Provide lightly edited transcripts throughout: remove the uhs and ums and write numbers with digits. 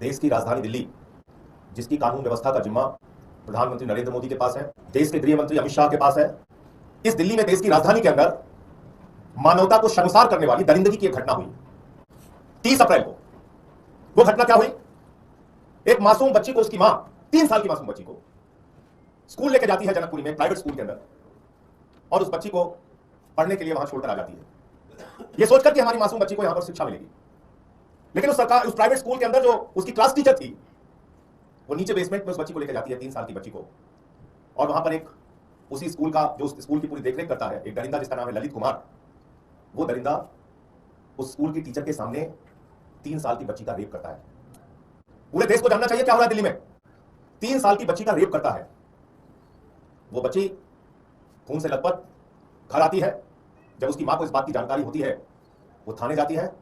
देश की राजधानी दिल्ली, जिसकी कानून व्यवस्था का जिम्मा प्रधानमंत्री नरेंद्र मोदी के पास है, देश के गृह मंत्री अमित शाह के पास है, इस दिल्ली में देश की राजधानी के अंदर मानवता को शर्मसार करने वाली दरिंदगी की एक घटना हुई 30 अप्रैल को। वो घटना क्या हुई? एक मासूम बच्ची को, उसकी मां 3 साल की मासूम बच्ची को स्कूल लेके जाती है जनकपुरी में, प्राइवेट स्कूल के अंदर, और उस बच्ची को पढ़ने के लिए वहां छोड़कर आ जाती है, ये सोचकर कि हमारी मासूम बच्ची को यहां पर शिक्षा मिलेगी। लेकिन उस प्राइवेट स्कूल के अंदर जो उसकी क्लास टीचर थी, वो नीचे बेसमेंट में उस बच्ची को लेकर जाती है, 3 साल की बच्ची को, और वहां पर एक उसी स्कूल का, जो उस स्कूल की पूरी देखरेख करता है, एक दरिंदा जिसका नाम है ललित कुमार, वो दरिंदा उस स्कूल की टीचर के सामने 3 साल की बच्ची का रेप करता है। पूरे देश को जानना चाहिए क्या हो रहा है दिल्ली में। 3 साल की बच्ची का रेप करता है। वो बच्ची खून से लथपथ घर आती है। जब उसकी मां को इस बात की जानकारी होती है, वो थाने जाती है।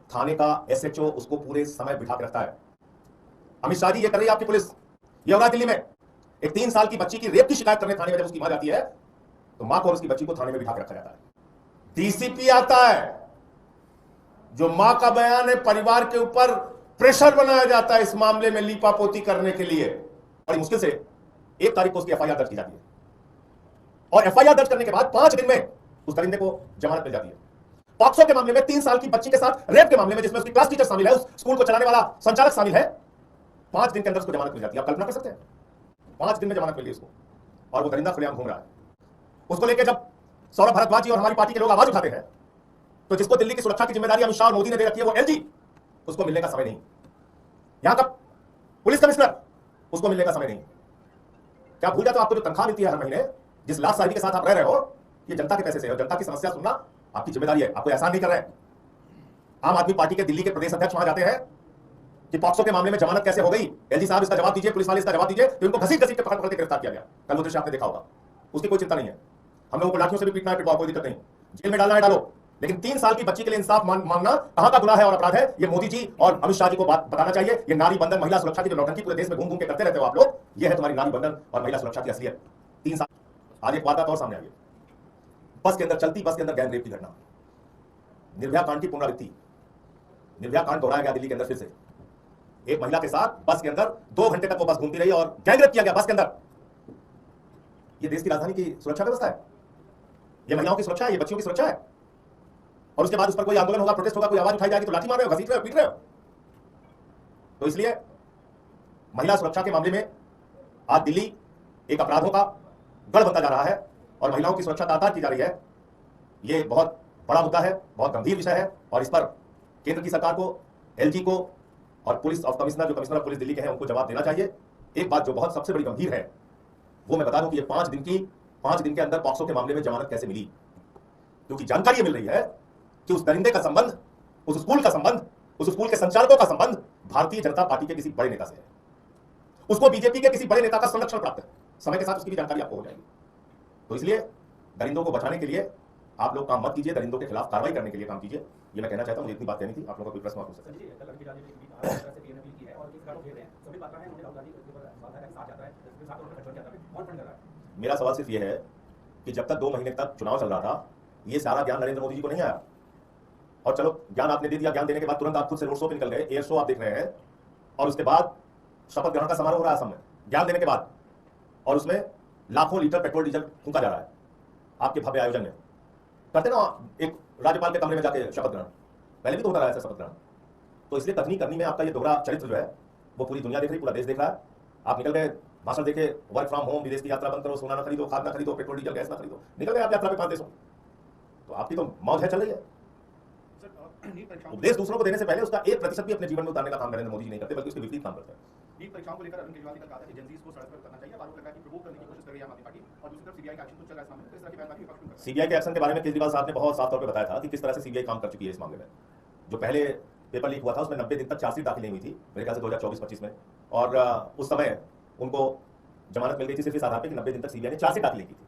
थाने का एसएचओ उसको पूरे समय बिठा के रखता है। अमित शाह जी, ये कर रही है आपकी पुलिस। ये हो रहा है दिल्ली में। एक 3 साल की बच्ची की रेप की शिकायत करने थाने में जब उसकी मां जाती है, तो मां को और उसकी बच्ची को थाने में बिठा के रखा जाता है। डीसीपी आता है, जो मां का बयान है, परिवार के ऊपर प्रेशर बनाया जाता है इस मामले में लीपापोती करने के लिए। बड़ी मुश्किल से 1 तारीख को उसकी एफआईआर दर्ज की जाती है, और एफआईआर दर्ज करने के बाद 5 दिन में उस दरिंदे को जमानत मिल जाती है। पॉक्सो के मामले में 3 साल की बच्ची के साथ रेप के मामले में, जिसमें उसकी क्लास टीचर शामिल है, उस स्कूल को चलाने वाला संचालक शामिल है, 5 दिन के अंदर उसको जमानत मिल जाती है। आप कल्पना कर सकते हैं, 5 दिन में जमानत मिली उसको, और वो दरिंदा खुलेआम घूम रहा है। उसको लेकर जब सौरभ भारद्वाज जी और हमारी पार्टी के लोग आवाज उठाते हैं, तो जिसको दिल्ली की सुरक्षा की जिम्मेदारी अमित शाह और मोदी ने दे रखी है, वो एलजी, उसको मिलने का समय नहीं। यहां का पुलिस कमिश्नर, उसको मिलने का समय नहीं। क्या भूल जाते हो, आपको जो तनख्वाह मिलती है हर महीने, जिस लाख साहिबी के साथ आप रह रहे हो, ये जनता के पैसे से है, और जनता की समस्या सुनना आपकी जिम्मेदारी है। आपको एहसान नहीं कर रहे हैं। आम आदमी पार्टी के दिल्ली के प्रदेश अध्यक्ष वहां जाते हैं कि पॉक्सो के मामले में जमानत कैसे हो गई, एलजी साहब इसका जवाब दीजिए, पुलिस वाले इसका जवाब दीजिए, तो उनको घसीट घसीट के पकड़ के गिरफ्तार किया गया। कल वो दृश्य आपने देखा होगा। उसकी कोई चिंता नहीं है। हम लोगों को लाठियों से भी पीटना है, पिटवाओ, कोई दिक्कत नहीं, जेल में डालना है डालो, लेकिन 3 साल की बच्ची के लिए इंसाफ मांगना कहां का गुनाह है और अपराध है, ये मोदी जी और अमित शाह जी को बात बताना चाहिए। ये नारी बंधन, महिला सुरक्षा की जो नौटंकी पूरे देश में घूम घूम के करते रहते हो आप लोग, ये है तुम्हारी नारी बंधन और महिला सुरक्षा की असलियत। 3 साल। आज एक वारदात और सामने आई है, बस के अंदर, चलती बस के अंदर गैंग रेप की घटना। निर्भया कांड की पुनरावृत्ति, निर्भया कांड दोहराया गया दिल्ली के अंदर फिर से। एक महिला के साथ बस के अंदर 2 घंटे तक वो बस घूमती रही और गैंग रेप किया गया बस के अंदर। ये देश की राजधानी की सुरक्षा व्यवस्था है, ये महिलाओं की सुरक्षा है, ये बच्चियों की सुरक्षा है। और उसके बाद उस पर कोई आंदोलन होगा, प्रोटेस्ट होगा, कोई आवाज उठाई जाएगी तो लाठी मार रहे हो, घसीट रहे हो, पीट रहे हो। तो इसलिए महिला सुरक्षा के मामले में आज दिल्ली एक अपराधों का गढ़ बनता जा रहा है और महिलाओं की सुरक्षा तार-तार की जा रही है। ये बहुत बड़ा मुद्दा है, बहुत गंभीर विषय है, और इस पर केंद्र की सरकार को, एलजी को और पुलिस ऑफ कमिश्नर, जो कमिश्नर ऑफ पुलिस दिल्ली के हैं, उनको जवाब देना चाहिए। एक बात जो बहुत सबसे बड़ी गंभीर है, वो मैं बता दूं कि ये 5 दिन के अंदर पॉक्सो के मामले में जमानत कैसे मिली। क्योंकि जानकारी मिल रही है कि उस दरिंदे का संबंध, उस स्कूल का संबंध, उस स्कूल के संचालकों का संबंध भारतीय जनता पार्टी के किसी बड़े नेता से है। उसको बीजेपी के किसी बड़े नेता का संरक्षण प्राप्त है। समय के साथ उसकी भी जानकारी आपको हो जाएगी। तो इसलिए दरिंदों को बचाने के लिए आप लोग काम मत कीजिए, दरिंदों के खिलाफ कार्रवाई करने के लिए काम कीजिए। ये मैं कहना चाहता हूं, मुझे इतनी बात कहनी थी। आप लोगों का कोई प्रश्न आप पूछ सकते हैं। मेरा सवाल सिर्फ ये है कि जब तक 2 महीने तक चुनाव चल रहा था, ये सारा ज्ञान नरेंद्र मोदी जी को नहीं आया। और चलो, ज्ञान आपने दे दिया, ज्ञान देने के बाद तुरंत आप खुद से रोड शो पे निकल गए, एयर शो आप देख रहे हैं, और उसके बाद शपथ ग्रहण का समारोह हो रहा है असम में, ज्ञान देने के बाद, और उसमें लाखों लीटर पेट्रोल डीजल फूंका जा रहा है आपके भव्य आयोजन में। करते ना एक राज्यपाल के कमरे में जाके शपथ ग्रहण, पहले भी तो होता रहा है शपथ ग्रहण। तो इसलिए कथनी करनी में आपका ये दोहरा चरित्र जो है, वो पूरी दुनिया देख रही, पूरा देश देख रहा है। आप निकल गए, भाषण देके, वर्क फ्रॉम होम, विदेश की यात्रा बंद करो, सोना ना खरीदो, खाद ना खरीदो, पेट्रोल डीजल गैस ना खरीदो, निकल गए आप यात्रा पे 5 देशों। तो आपकी तो मौज है चल रही है। उपदेश दूसरों को देने से पहले उसका 1% भी अपने जीवन में उतारने का काम नरेंद्र मोदी जी नहीं करते, बल्कि उसके विपरीत काम करते हैं। नीट परीक्षाओं को लेकर अरुण केजरीवाल का कहा था कि जेनजीज को सड़क पर उतरना चाहिए। आरोप लगा कि प्रोवोक करने की कोशिश कर रही है आम आदमी पार्टी, और दूसरी तरफ सीबीआई का एक्शन तो चल रहा है इस मामले में। तो इस तरह की बयानबाजी विपक्ष में सीबीआई के एक्शन के बारे में केजरीवाल साहब ने बहुत साफ तौर पे बताया था कि किस तरह से सीबीआई काम कर चुकी है इस मामले में। जो पहले पेपर लीक हुआ था, उसमें 90 दिन तक चार्जशीट दाखिल नहीं हुई थी, मेरे ख्याल से 2024-25 में, और उस समय उनको जमानत मिल गई थी सिर्फ इस आधार पर कि 90 दिन तक सीबीआई ने चार्जशीट दाखिल नहीं की थी।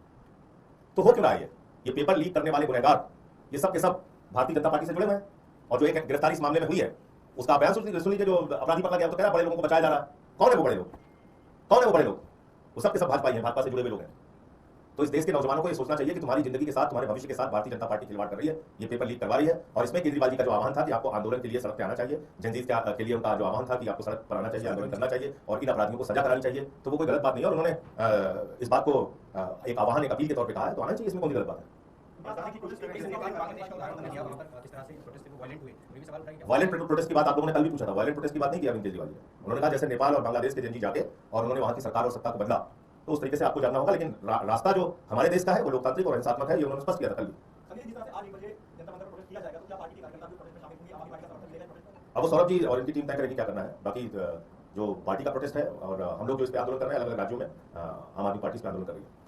तो हो क्यों रहा है ये पेपर लीक करने वाले गुनहगार, ये सब के सब भारतीय जनता पार्टी से जुड़े हुए हैं। और जो एक गिरफ्तारी इस मामले में हुई है, उसका बयान सुन लीजिए। जो अपराधी पकड़ा गया तो कह रहा बड़े लोगों को बचाया जा रहा है। कौन है वो बड़े लोग? कौन है वो बड़े लोग? वो सब के सब भाजपा ही हैं, भाजपा से जुड़े हुए लोग हैं। तो इस देश के नौजवानों को ये सोचना चाहिए कि तुम्हारी जिंदगी के साथ, तुम्हारे भविष्य के साथ भारतीय जनता पार्टी खिलवाड़ कर रही है, ये पेपर लीक करवा रही है। और इसमें केजरीवाल जी का जो आह्वान था कि आपको आंदोलन के लिए सड़क पे आना चाहिए, जनजीत के लिए उनका जो आह्वान था कि आपको सड़क पर आना चाहिए, आंदोलन करना चाहिए और इन अपराधियों को सजा करानी चाहिए, तो वो कोई गलत बात नहीं है। और उन्होंने इस बात को एक आह्वान, एक अपील के तौर पर कहा है, तो आना चाहिए, इसमें कौन सी गलत बात है। वायलेंट प्रोटेस्ट की बात आप लोगों ने कल भी पूछा था, वायलेंट प्रोटेस्ट की बात नहीं की अरविंद केजरीवाल जी ने। उन्होंने कहा जैसे नेपाल और बांग्लादेश के जनजी जाके और उन्होंने वहां की सरकार और सत्ता को बदला, तो उस तरीके से आपको जानना होगा। लेकिन रास्ता जो हमारे देश का है वो लोकतांत्रिक और हिंसात्मक है, ये उन्होंने स्पष्ट किया था कल भी। अब वो सौरभ जी और इनकी टीम तय करेगी क्या करना है। बाकी जो पार्टी का प्रोटेस्ट है और हम लोग जो इस पे आंदोलन कर रहे हैं अलग अलग राज्यों में, आम आदमी पार्टी इस पे आंदोलन कर रही है।